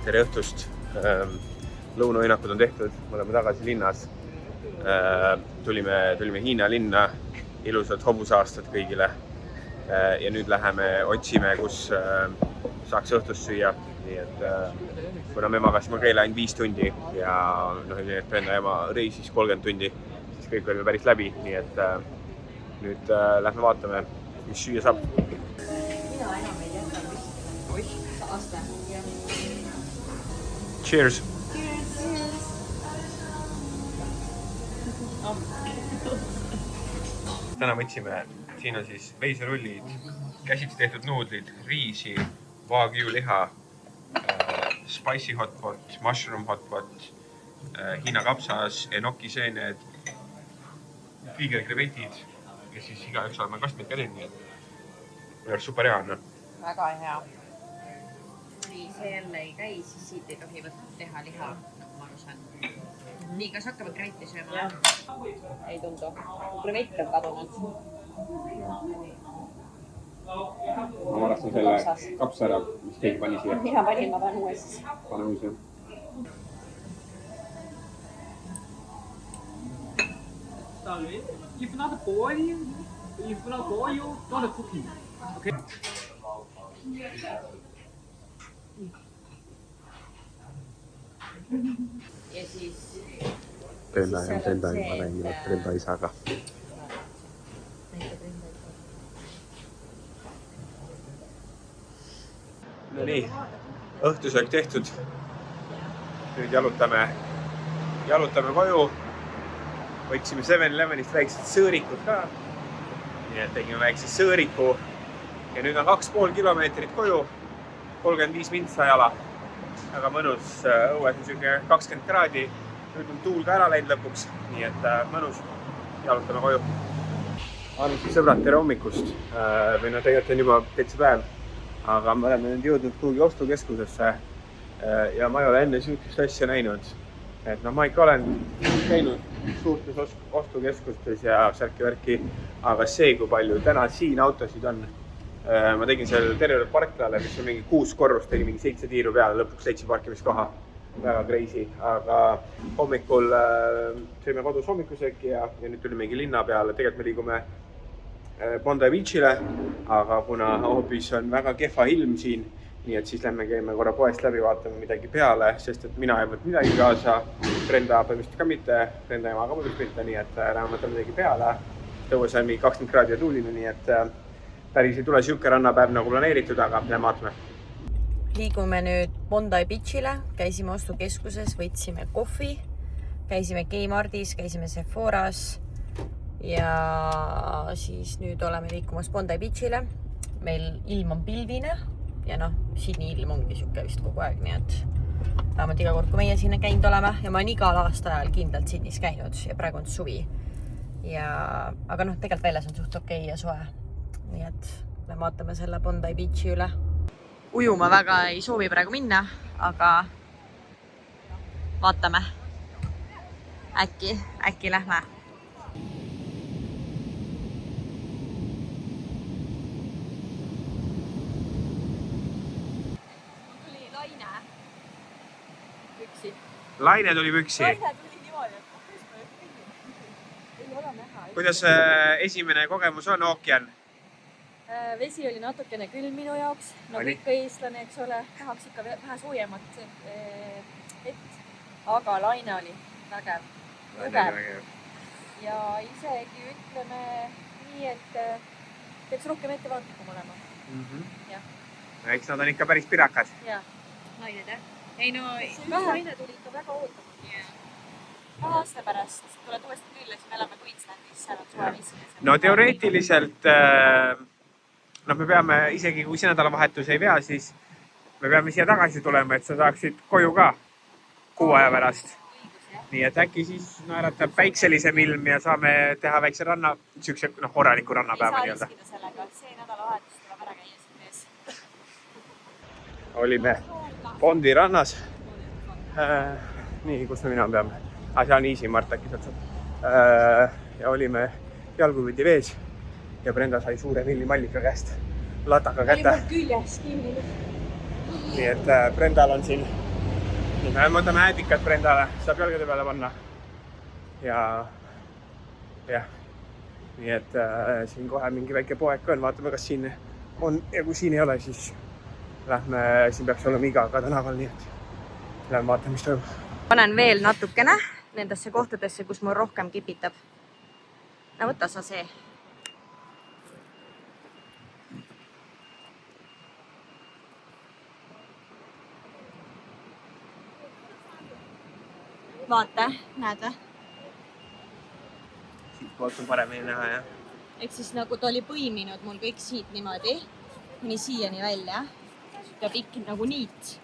tere õhtust. Lõunaõinakud on tehtud, me oleme tagasi linnas. Tulime Hiina linna, ilusad hobusaastad kõigile. Ja nüüd läheme otsime, kus saaks õhtust süüa. Nii et kuna me magasime keele ainult 5 tundi ja Brenda ema reisis 30 tundi, siis kõik oli päris läbi. Nii et nüüd lähme vaatame, mis süüa saab. Mina enam ei jäta vist aasta. Cheers! Täna võtsime, siin on siis veiserullid, käsitsi tehtud nuudlid, riisi, wagyu liha, spicy hotpot, mushroom hotpot, Hiina kapsas, enoki seened, tiigerkrevetid ja siis igaüks oleme kastmeid ka teinud, nii et minu arust super hea on. Väga hea. Kui see jälle ei käi, siis siit ei tohi teha liha, nagu ma aru saan. Nii, kas hakkavad krevetti sööma? Ei tundu. Krevett on kadunud. Ma varastan selle kapsa ära, mis keegi pani siia. Mina panin, ma panen uues. Pane uus, jah. If not boiling, if not boil, don't cooking. Okay. Ja siis... Brenda ma näin, et Brenda ei saa ka. No nii, õhtusöök tehtud. Nüüd jalutame koju. Võtsime 7-Elevenist väiksed sõõrikud ka. Nii et tegime väikse sõõriku. Ja nüüd on 2,5 kilomeetrit koju. 35 mintsa jala. Väga mõnus, õues on süge 20 kraadi. Nüüd on tuul ka ära läinud lõpuks. Nii et mõnus. Jalutame koju. Armsad sõbrad, tere hommikust. Või no tegelikult on juba täitsa päev. Aga me oleme nüüd jõudnud kuhugi ostukeskusesse. Ja ma ei ole enne süütust asja näinud. Et ma ikka olen käinud suurtes ostukeskustes ja särki-värki, aga see, kui palju täna siin autosid on. Ma tegin seal terve parklale, mis on mingi 6 korrust, tegin mingi 7 tiiru peale, lõpuks 7 parkimiskoha. Väga crazy, aga hommikul sõime kodus hommikusööki ja nüüd tulimegi linna peale. Tegelikult me liigume Bondi Beachile, aga kuna hoopis on väga kehva ilm siin, nii et siis lähme käime korra poest läbi, vaatame midagi peale, sest et mina ei võt midagi kaasa. Brenda põhimõtteliselt ka mitte, Brenda ema ka põhimõtteliselt mitte, nii et läheme võtame midagi peale. Tõues on mingi 20 kraadi ja tuuline, nii et päris ei tule siuke rannapäev nagu planeeritud, aga lähme vaatame. Liigume nüüd Bondi Beachile, käisime ostukeskuses, võtsime kohvi, käisime Kmartis, käisime Sephoras ja siis nüüd oleme liikumas Bondi Beachile. Meil ilm on pilvine ja siniilm ongi siuke vist kogu aeg, nii et vähemalt iga kord, kui meie sinna käinud oleme ja ma olen igal aasta ajal kindlalt Sydneys käinud ja praegu on suvi. Aga tegelikult väljas on suht okei ja soe. Nii et me vaatame selle Bondi Beachi üle. Ujuma väga ei soovi praegu minna, aga vaatame. Äkki lähme. Tuli Laine. Püksi. Laine tuli püksi. Laine tuli niimoodi, et ei ole näha. Kuidas esimene kogemus on ookean? Vesi oli natukene külm minu jaoks, nagu ikka eestlane, eks ole, tahaks ikka vähe soojemat vett, aga laine oli vägev, tugev. Ja isegi ütleme nii, et peaks rohkem ettevaatlikum olema. Eks nad on ikka päris pirakad. Jah, lained, jah? Ei no, laine tuli ikka väga ootama. Aasta pärast tuled uuesti külla, siis me elame Queenslandis, seal on suve viisi. No teoreetiliselt me peame, isegi kui see nädalavahetus ei pea, siis me peame siia tagasi tulema, et sa saaksid koju ka 6 aja pärast. Nii et äkki siis naeratab päikselisem ilm ja saame teha väikse ranna, siukse korraliku rannapäeva. Ei saa riskida sellega, see nädalavahetus tuleb ära käia siin mees. Olime Bondi rannas. Nii, kus me mina peame? See on easy, Mart äkki saab. Ja olime jalgupidi vees. Ja Brenda sai suure millimallika käest lataka kätte. Küljes kinni. Nii et Brendal on siin me võtame äädikat Brendale, saab jalgade peale panna. Ja jah, nii et siin kohe mingi väike poeg on, vaatame, kas siin on ja kui siin ei ole, siis lähme, siin peaks olema Igaga tänaval, nii et lähme vaatame, mis toimub. Panen veel natukene nendesse kohtadesse, kus mul rohkem kipitab. No võta sa see. Vaata, näed või? Siit poolt on paremini näha, jah. Ehk siis nagu ta oli põiminud mul kõik siit niimoodi, kuni siiani välja. Ja pikk nagu niit.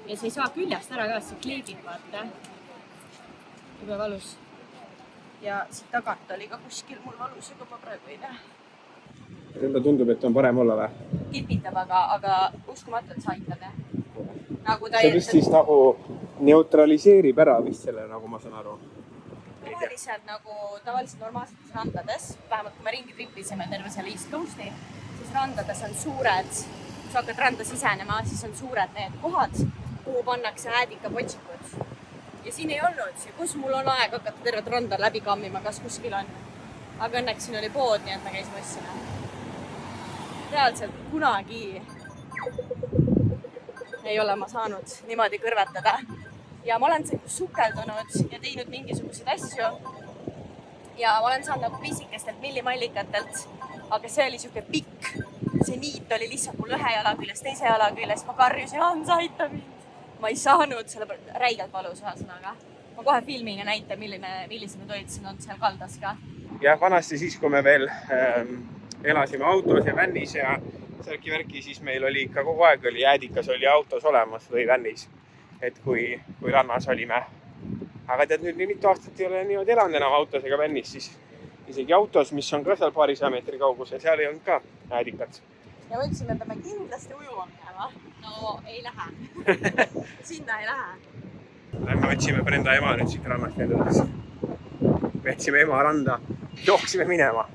Ja see ei saa küljest ära ka, see kleebib, vaata. Jube valus. Ja siit tagant oli ka kuskil mul valus, aga ma praegu ei näe. Enda tundub, et on parem olla või? Kipitab, aga uskumatult sa aitad, jah? Nagu ta see vist siis nagu neutraliseerib ära vist selle, nagu ma saan aru. Tavaliselt normaalsetes randades, vähemalt kui me ringi tripisime terve selle East Coasti, siis randades on suured, kui sa hakkad randa sisenema, siis on suured need kohad, kuhu pannakse äädikapotsikud. Ja siin ei olnud, kus mul on aeg hakata tervet randa läbi kammima, kas kuskil on. Aga õnneks siin oli pood, nii et me käisime ossime. Reaalselt kunagi ei ole ma saanud niimoodi kõrvetada. Ja ma olen sukeldunud ja teinud mingisuguseid asju. Ja ma olen saanud nagu pisikestelt millimallikatelt, aga see oli siuke pikk. See niit oli lihtsalt mul ühe jala küljes, teise jala küljes. Ma karjusin, Hans, aita mind. Ma ei saanud, selle räigelt valus ühesõnaga. Ma kohe filmin ja näitan, millised need olid siin on seal kaldas ka. Ja vanasti siis, kui me veel elasime autos ja vännis ja särki-värki, siis meil oli ikka kogu aeg oli äädikas oli autos olemas või vännis. Et kui rannas olime. Aga tead, nüüd nii mitu aastat ei ole niimoodi elanud enam autos ega vännis, siis isegi autos, mis on ka seal paari 100 meetri kaugusel, seal ei olnud ka äädikat. Ja mõtlesime, et me kindlasti ujuma minema. No ei lähe. Sinna ei lähe. Me otsime Brenda ema nüüd siit rannast endades. Me otsime ema randa, jooksime minema.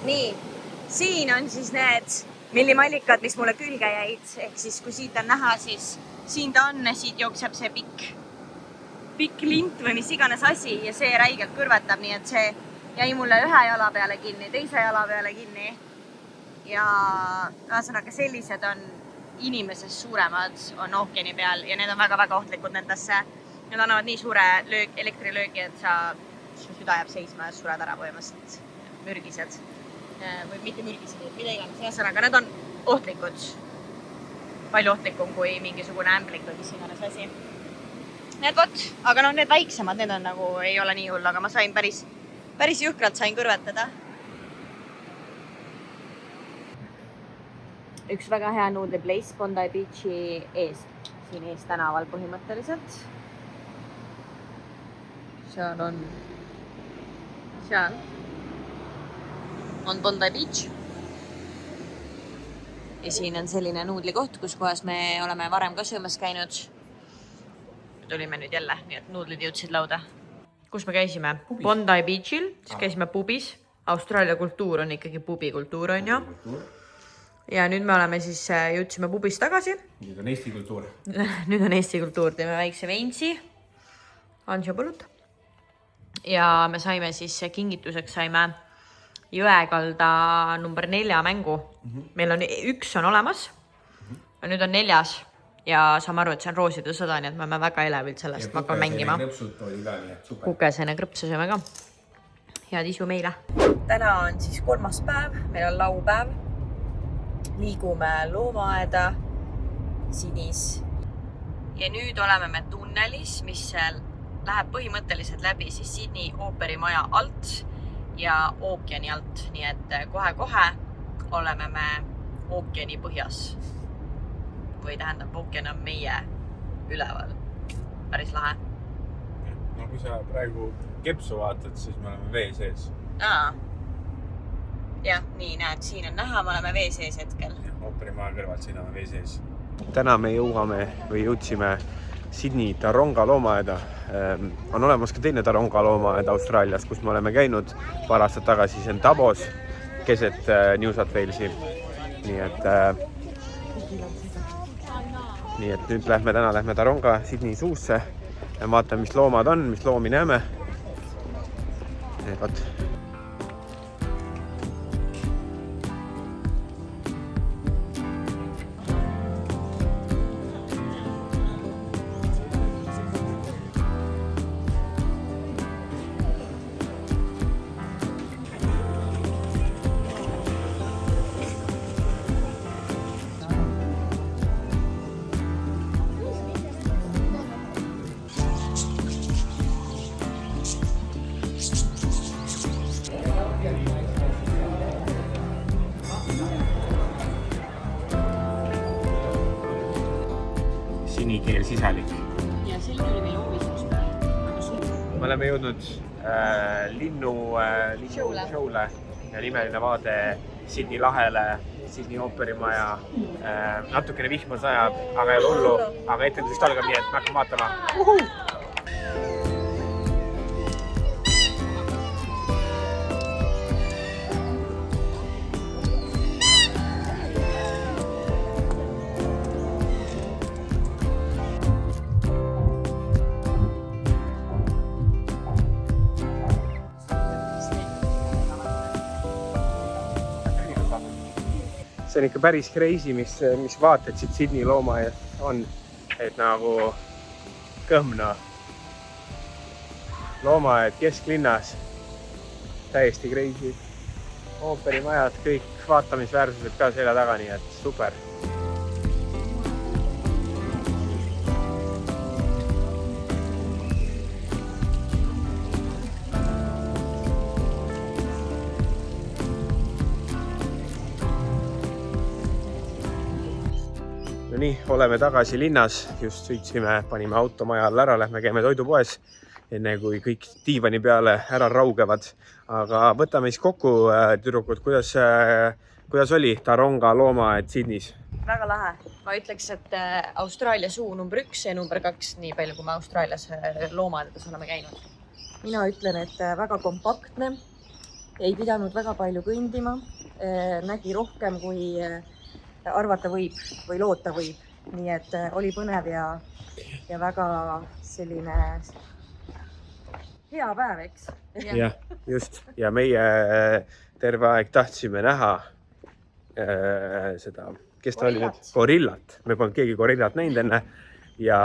Nii, siin on siis need millimallikad, mis mulle külge jäid. Ehk siis, kui siit on näha, siis siin ta on, siit jookseb see pikk lint või mis iganes asi ja see räigelt kõrvetab, nii et see jäi mulle ühe jala peale kinni, teise jala peale kinni. Ja ühesõnaga sellised on inimesest suuremad, on ookeani peal ja need on väga-väga ohtlikud nendesse. Need annavad nii suure elektrilöögi, et su süda jääb seisma ja sured ära põhimõtteliselt mürgised. Või mitte mürgised, mida iganes. Ühesõnaga, need on ohtlikud. Palju ohtlikum kui mingisugune ämblik või mis iganes asi. Need võt, aga no need väiksemad, need on nagu, ei ole nii hull, aga ma sain päris jõhkralt sain kõrvetada. Üks väga hea noodle place Bondi Beachi eest, siin ees tänaval põhimõtteliselt. Seal on Bondi Beach. Ja siin on selline nuudli koht, kus kohas me oleme varem ka söömas käinud. Tulime nüüd jälle, nii et nuudlid jõudsid lauda. Kus me käisime? Bondi Beachil, siis käisime pubis. Austraalia kultuur on ikkagi pubikultuur, on ju. Ja nüüd me oleme siis, jõudsime pubis tagasi. Nüüd on Eesti kultuur. Nüüd on Eesti kultuur, teeme väikse veinsi. Ansjopolut. Ja me saime siis kingituseks saime Jõekalda number 4 mängu. Meil on üks on olemas. Ja nüüd on 4. Ja saame aru, et see on rooside sõda, nii et me oleme väga elevilt sellest, ma hakkan mängima. Kukesene krõpsu sööme ka. Head isu meile. Täna on siis 3. päev, meil on laupäev. Liigume loomaaeda Sinis. Ja nüüd oleme me tunnelis, mis läheb põhimõtteliselt läbi siis Sydney ooperimaja alt ja ookeani alt. Nii et kohe-kohe oleme me ookeani põhjas. Või tähendab, ookean on meie üleval. Päris lahe. No kui sa praegu kepsu vaatad, siis me oleme vee sees. Jah, nii näed, siin on näha, me oleme vee sees hetkel. Ooperimaa kõrvalt siin oleme vee sees. Täna me jõudsime Sydney Taronga loomaaeda. On olemas ka teine Taronga loomaaeda Austraalias, kus me oleme käinud paar aastat tagasi. See on Tabos keset New South Walesi. Nii et nii et nüüd lähme Taronga Sydney suusse ja vaatame, mis loomad on, mis loomi näeme. Võt. Sinikeel sisalik. Ja siin oli meil hoovisus peal. Me oleme jõudnud linnu show'le ja nimeline vaade Sydney lahele, Sydney ooperimaja. Natukene vihma sajab, aga ei ole hullu, aga etendusest algab nii, et me hakkame vaatama. See on ikka päris crazy, mis vaated siit Sydney loomaaedast on, et nagu Kõhmna loomaaed kesklinnas, täiesti crazy. Ooperimajad, kõik vaatamisväärsused ka selja taga, nii et super. No nii, oleme tagasi linnas, just sõitsime, panime auto maja all ära, lähme käime toidupoes, enne kui kõik diivani peale ära raugevad. Aga võtame siis kokku, tüdrukud, kuidas oli Taronga loomaaed Sydneys? Väga lahe. Ma ütleks, et Austraalia suu number 1 ja number 2, nii palju kui me Austraalias loomaaedades oleme käinud. Mina ütlen, et väga kompaktne, ei pidanud väga palju kõndima, nägi rohkem kui arvata võib või loota võib. Nii et oli põnev ja väga selline hea päev, eks? Jah, just. Ja meie terve aeg tahtsime näha seda, kes ta oli nüüd? Gorillat. Me polnud keegi gorillat näinud enne ja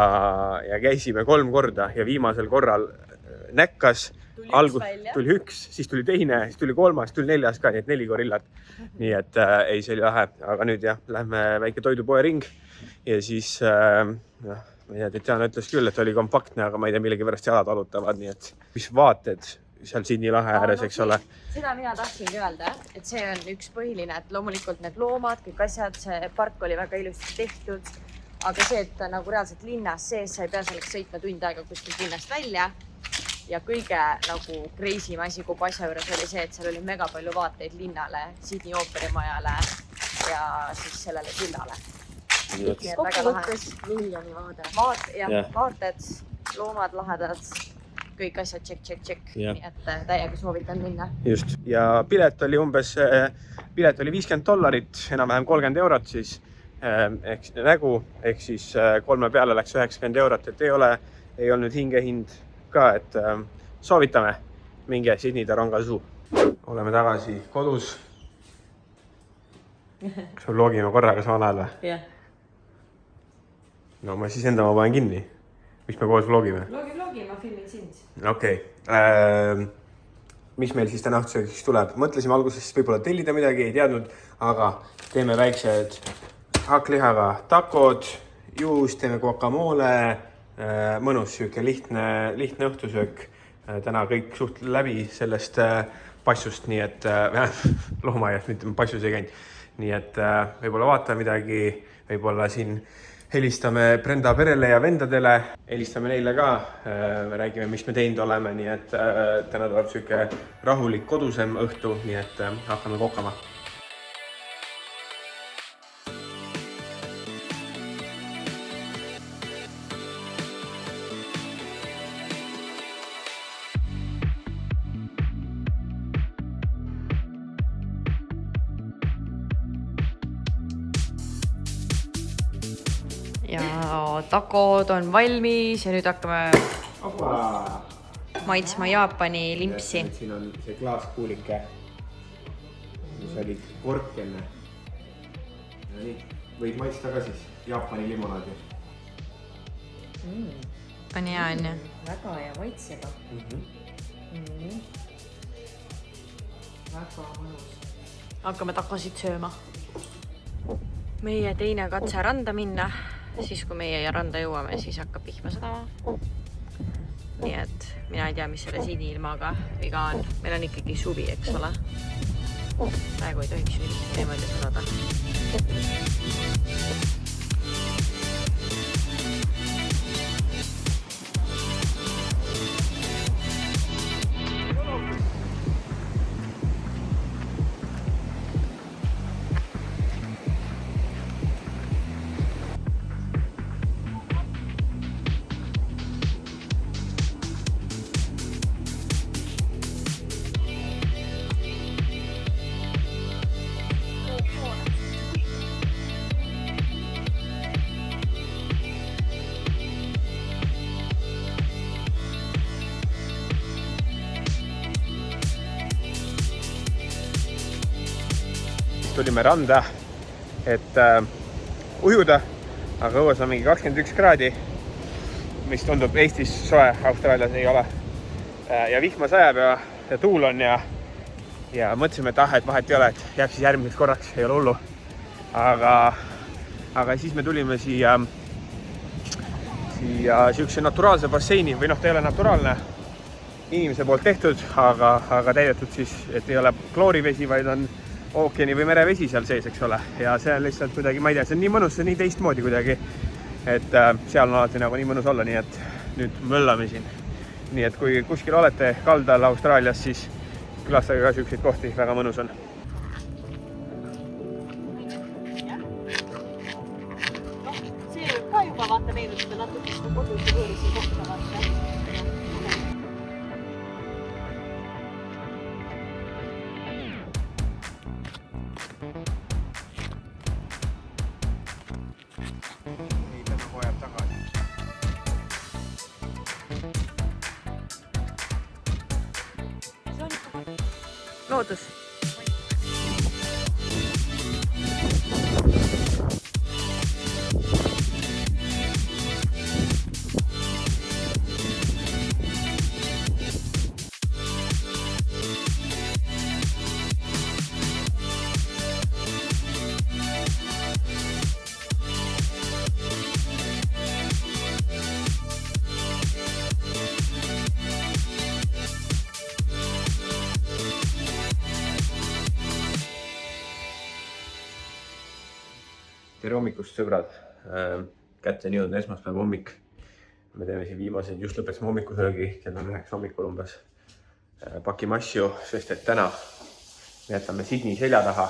käisime 3 korda ja viimasel korral näkkas. Tuli 1, siis tuli 2, siis tuli 3, siis tuli 4 ka, nii et 4 gorillat. Nii et ei, see oli lahe. Aga nüüd jah, lähme väike toidupoe ring ja siis, ma ei tea, Tatjana ütles küll, et oli kompaktne, aga ma ei tea, millegi pärast jalad valutavad, nii et mis vaated seal Sydney lahe ääres, eks ole? Seda mina tahtsingi öelda, et see on üks põhiline, et loomulikult need loomad, kõik asjad, see park oli väga ilusti tehtud, aga see, et nagu reaalselt linnas sees, sa ei pea selleks sõitma tund aega kuskilt linnast välja. Ja kõige nagu crazy asi kogu asja juures oli see, et seal oli mega palju vaateid linnale, Sydney ooperimajale ja siis sellele sillale. Kokkuvõttes miljoni vaade. Vaated, loomad lahedad, kõik asjad tšekk. Nii et täiega soovitan minna. Just. Ja pilet oli $50, enam-vähem 30 eurot siis nägu, ehk siis 3 peale läks 90 eurot, et ei olnud hingehind ka, et soovitame, minge Sydney Taronga Zoo. Oleme tagasi kodus. Kas me vlogime korraga samal ajal või? Jah. No ma siis enda ma panen kinni. Mis me koos vlogime? Vlogi, ma filmin sind. Okei. Mis meil siis täna õhtuseks tuleb? Mõtlesime alguses võib-olla tellida midagi, ei teadnud, aga teeme väiksed hakklihaga takod, juust, teeme guacamole, mõnus süke lihtne õhtusöök. Täna kõik suht läbi sellest passust, nii et loomaaedast, mitte passus ei käinud. Nii et võib-olla vaatame midagi, võib-olla siin helistame Brenda perele ja vendadele, helistame neile ka, räägime, mis me teinud oleme, nii et täna tuleb süke rahulik kodusem õhtu, nii et hakkame kokama. ja tacod on valmis ja nüüd hakkame maitsma Jaapani limpsi. Siin on see klaaskuulike, mis oli kork enne. Nii, võid maitsta ka siis Jaapani limonaadi. On hea, on ju? Väga hea maitsega. Väga mõnus. Hakkame takosid sööma. Meie teine katse randa minna. Siis kui meie randa jõuame, siis hakkab vihma sadama. Nii et mina ei tea, mis selle siniilmaga viga on. Meil on ikkagi suvi, eks ole. Praegu ei tohiks ju niimoodi sadada. Tulime randa, et ujuda, aga õues on mingi 21 kraadi, mis tundub Eestis soe, Austraalias ei ole. Ja vihma sajab ja tuul on ja mõtlesime, et et vahet ei ole, et jääb siis järgmiseks korraks, ei ole hullu. Aga siis me tulime siia siukse naturaalse basseini või ta ei ole naturaalne, inimese poolt tehtud, aga täidetud siis, et ei ole kloorivesi, vaid on ookeani või merevesi seal sees, eks ole. Ja see on lihtsalt kuidagi, ma ei tea, see on nii mõnus, see on nii teistmoodi kuidagi, et seal on alati nagu nii mõnus olla, nii et nüüd möllame siin. Nii et kui kuskil olete kaldal Austraalias, siis külastage ka siukseid kohti, väga mõnus on. See võib ka juba vaata meenutada natuke seda kodus ja võõrisi kohta vaata. Loodus. Tere hommikust, sõbrad. Kätte on jõudnud esmaspäeva hommik. Me teeme siin viimased, just lõpetasime hommikusöögi, kell on 9 hommikul umbes. Pakime asju, sest et täna me jätame Sydney selja taha.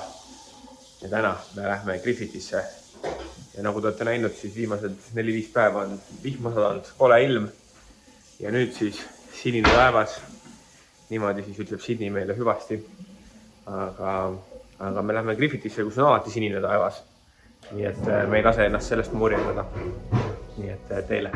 Ja täna me lähme Griffithisse. Ja nagu te olete näinud, siis viimased 4-5 päeva on vihma sadanud, pole ilm. Ja nüüd siis sinine taevas. Niimoodi siis ütleb Sydney meile hüvasti. Aga me lähme Griffithisse, kus on alati sinine taevas. Nii et me ei lase ennast sellest muurjendada. Nii et teile.